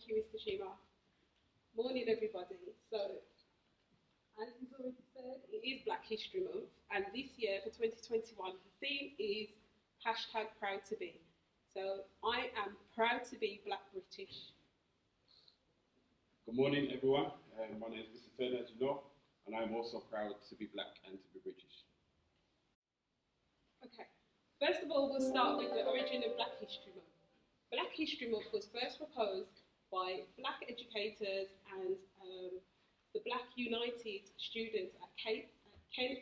Thank you, Mr. Shima. Morning, everybody. So, as is already said, it is Black History Month, and this year for 2021, the theme is hashtag proud to be. So, I am proud to be Black British. Good morning, everyone. My name is Mr. Turner, as you know, and I'm also proud to be Black and to be British. Okay, first of all, we'll start with the origin of Black History Month. Black History Month was first proposed by Black educators and the Black United students at Kent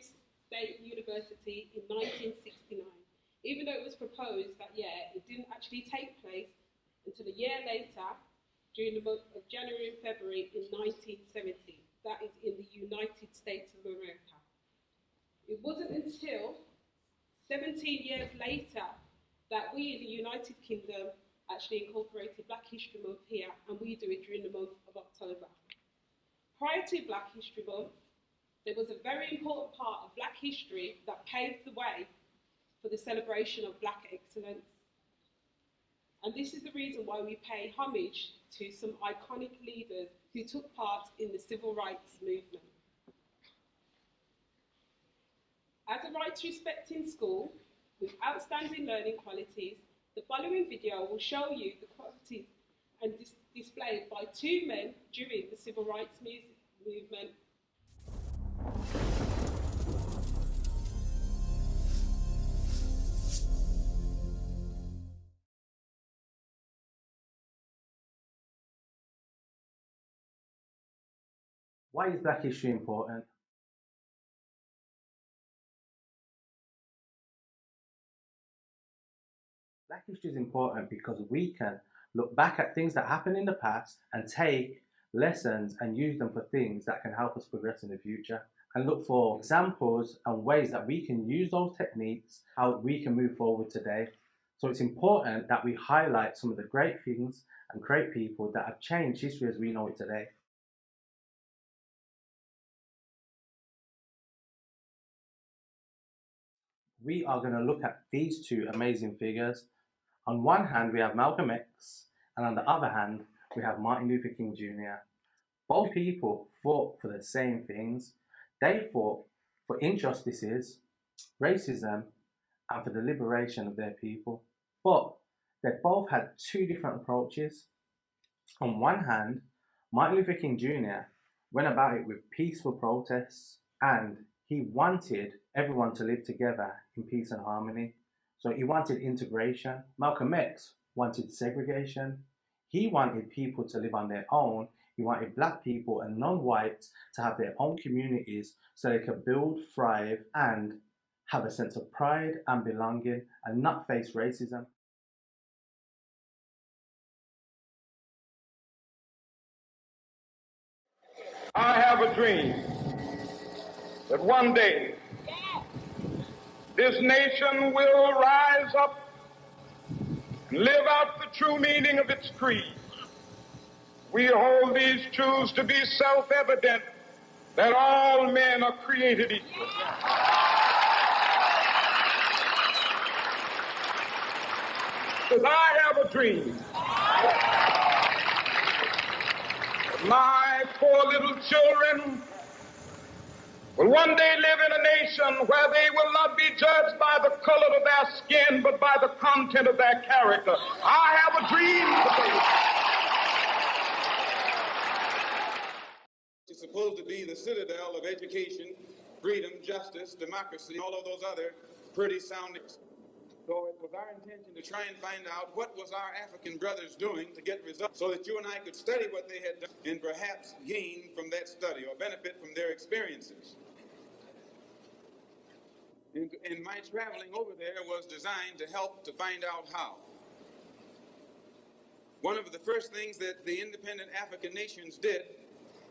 State University in 1969. Even though it was proposed that year, it didn't actually take place until a year later, during the month of January and February in 1970. That is in the United States of America. It wasn't until 17 years later that we in the United Kingdom actually incorporated Black History Month here, and we do it during the month of October. Prior to Black History Month, there was a very important part of Black history that paved the way for the celebration of Black excellence. And this is the reason why we pay homage to some iconic leaders who took part in the civil rights movement. As a rights respecting school with outstanding learning qualities, the following video will show you the qualities and displayed by two men during the civil rights movement. Why is Black history important? Black history is important because we can look back at things that happened in the past and take lessons and use them for things that can help us progress in the future, and look for examples and ways that we can use those techniques, how we can move forward today. So it's important that we highlight some of the great things and great people that have changed history as we know it today. We are going to look at these two amazing figures. On one hand, we have Malcolm X, and on the other hand, we have Martin Luther King Jr. Both people fought for the same things. They fought for injustices, racism, and for the liberation of their people. But they both had two different approaches. On one hand, Martin Luther King Jr. went about it with peaceful protests, and he wanted everyone to live together in peace and harmony. So he wanted integration. Malcolm X wanted segregation. He wanted people to live on their own. He wanted Black people and non-whites to have their own communities so they could build, thrive, and have a sense of pride and belonging and not face racism. I have a dream that one day this nation will rise up and live out the true meaning of its creed. We hold these truths to be self-evident, that all men are created equal. Because I have a dream that my poor little children will one day live in a nation where they will not be judged by the color of their skin, but by the content of their character. I have a dream today. It's supposed to be the citadel of education, freedom, justice, democracy, all of those other pretty soundings. So it was our intention to try and find out what was our African brothers doing to get results so that you and I could study what they had done and perhaps gain from that study or benefit from their experiences. And my traveling over there was designed to help to find out how. One of the first things that the independent African nations did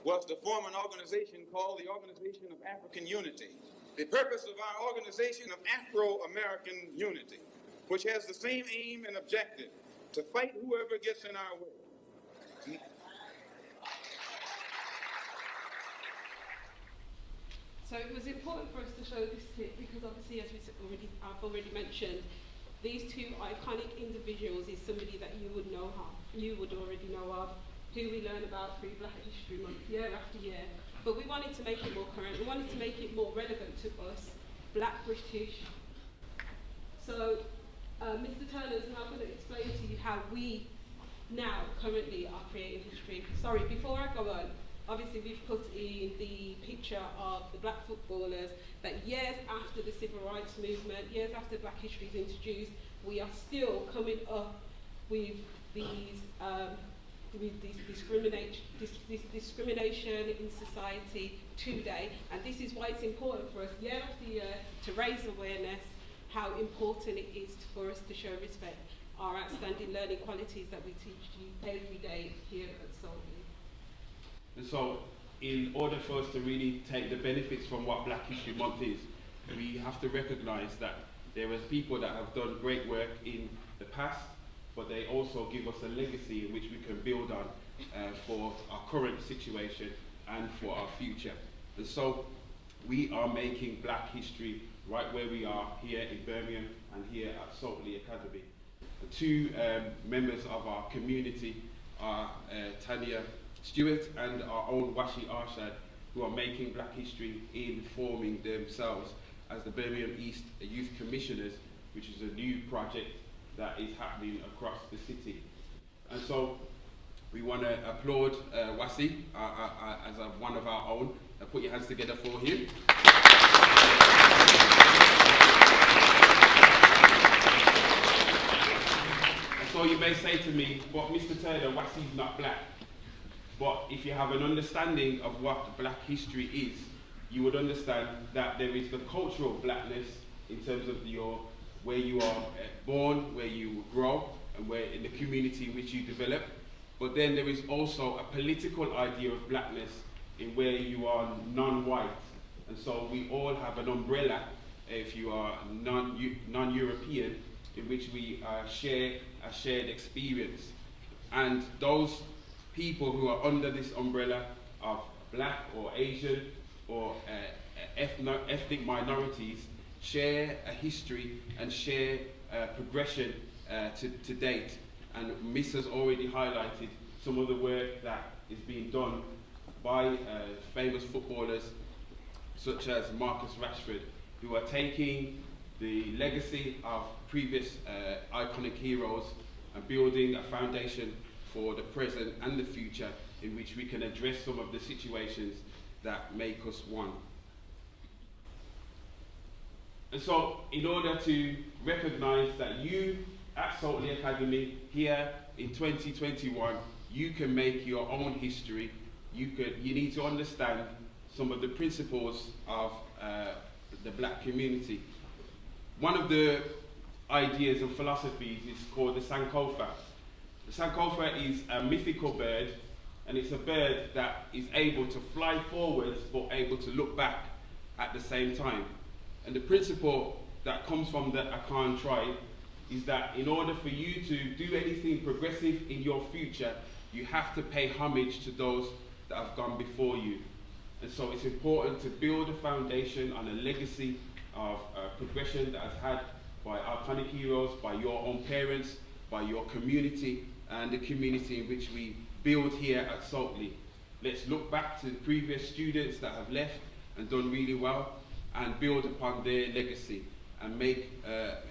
was to form an organization called the Organization of African Unity. The purpose of our organization of Afro-American Unity, which has the same aim and objective, to fight whoever gets in our way. So it was important for us to show this clip because obviously, as I've already mentioned, these two iconic individuals is somebody that you would already know of. who we learn about through Black History Month year after year, but we wanted to make it more current, we wanted to make it more relevant to us, Black British. So Mr Turner is now going to explain to you how we now currently are creating history. Sorry, before I go on, obviously we've put in the picture of the black footballers that years after the civil rights movement, years after Black history is introduced, we are still coming up with these discrimination in society today, and this is why it's important for us year after year to raise awareness how important it is for us to show respect, our outstanding learning qualities that we teach you every day here at Saltley. And so, in order for us to really take the benefits from what Black History Month is, we have to recognise that there are people that have done great work in the past, but they also give us a legacy in which we can build on for our current situation and for our future. And so, we are making Black history right where we are here in Birmingham and here at Saltley Academy. The two members of our community are Tanya Stewart and our own Washi Arshad, who are making Black history in forming themselves as the Birmingham East Youth Commissioners, which is a new project that is happening across the city. And so we want to applaud Wasi as one of our own. Put your hands together for him. So you may say to me, but Mr Turner, Wasi's not black. But if you have an understanding of what Black history is, you would understand that there is the cultural blackness in terms of where you are born, where you grow, and where in the community in which you develop. But then there is also a political idea of blackness in where you are non-white. And so we all have an umbrella, if you are non-European, in which we share a shared experience. And those people who are under this umbrella of black or Asian or ethnic minorities share a history and share progression to date. And Miss has already highlighted some of the work that is being done by famous footballers such as Marcus Rashford, who are taking the legacy of previous iconic heroes and building a foundation for the present and the future in which we can address some of the situations that make us one. And so, in order to recognise that you at Saltley Academy here in 2021, you can make your own history, you need to understand some of the principles of the black community. One of the ideas and philosophies is called the Sankofa. The Sankofa is a mythical bird, and it's a bird that is able to fly forwards but able to look back at the same time. And the principle that comes from the Akan tribe is that in order for you to do anything progressive in your future, you have to pay homage to those that have gone before you. And so it's important to build a foundation on a legacy of progression that is had by iconic heroes, by your own parents, by your community, and the community in which we build here at Saltley. Let's look back to the previous students that have left and done really well, and build upon their legacy and make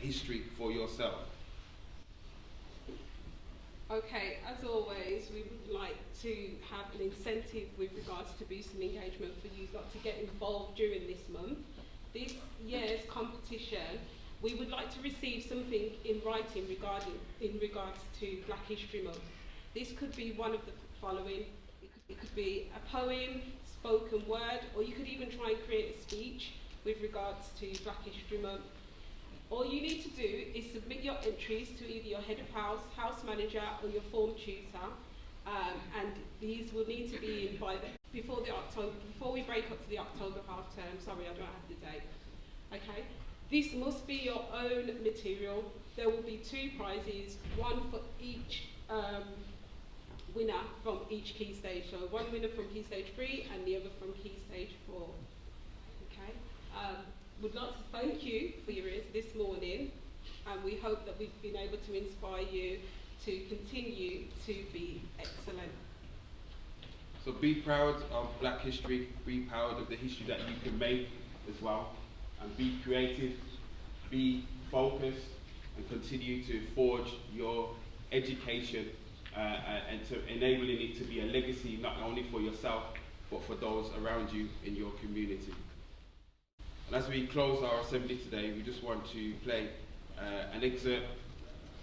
history for yourself. Okay, as always, we would like to have an incentive with regards to boosting engagement for you lot to get involved during this month. This year's competition, we would like to receive something in writing in regards to Black History Month. This could be one of the following. It could be a poem, spoken word, or you could even try and create a speech with regards to Black History Month. All you need to do is submit your entries to either your head of house, house manager, or your form tutor, and these will need to be in by before we break up to the October half term. Sorry, I don't have the date. Okay, this must be your own material. There will be 2 prizes, one for each winner from each key stage. So one winner from key stage 3 and the other from key stage 4. Okay. Would like to thank you for your ears this morning, and we hope that we've been able to inspire you to continue to be excellent. So be proud of Black history, be proud of the history that you can make as well, and be creative, be focused, and continue to forge your education and to enabling it to be a legacy not only for yourself, but for those around you in your community. And as we close our assembly today, we just want to play an excerpt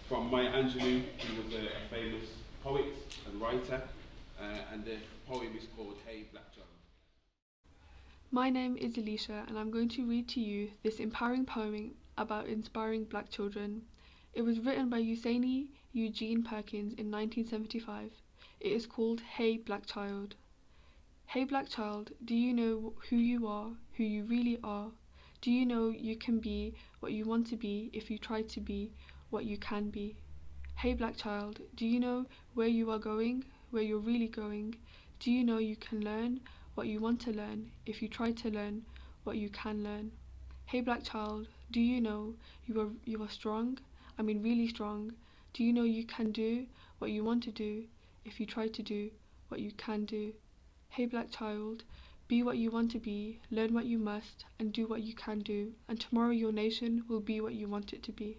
from Maya Angelou, who was a famous poet and writer, and the poem is called Hey Black Child. My name is Alicia, and I'm going to read to you this empowering poem about inspiring black children. It was written by Usaini Eugene Perkins in 1975. It is called Hey Black Child. Hey black child, do you know who you are, who you really are? Do you know you can be what you want to be if you try to be what you can be? Hey black child, do you know where you are going, where you're really going? Do you know you can learn what you want to learn if you try to learn what you can learn? Hey black child, do you know you are strong? I mean really strong. Do you know you can do what you want to do if you try to do what you can do? Hey black child, be what you want to be, learn what you must, and do what you can do, and tomorrow your nation will be what you want it to be.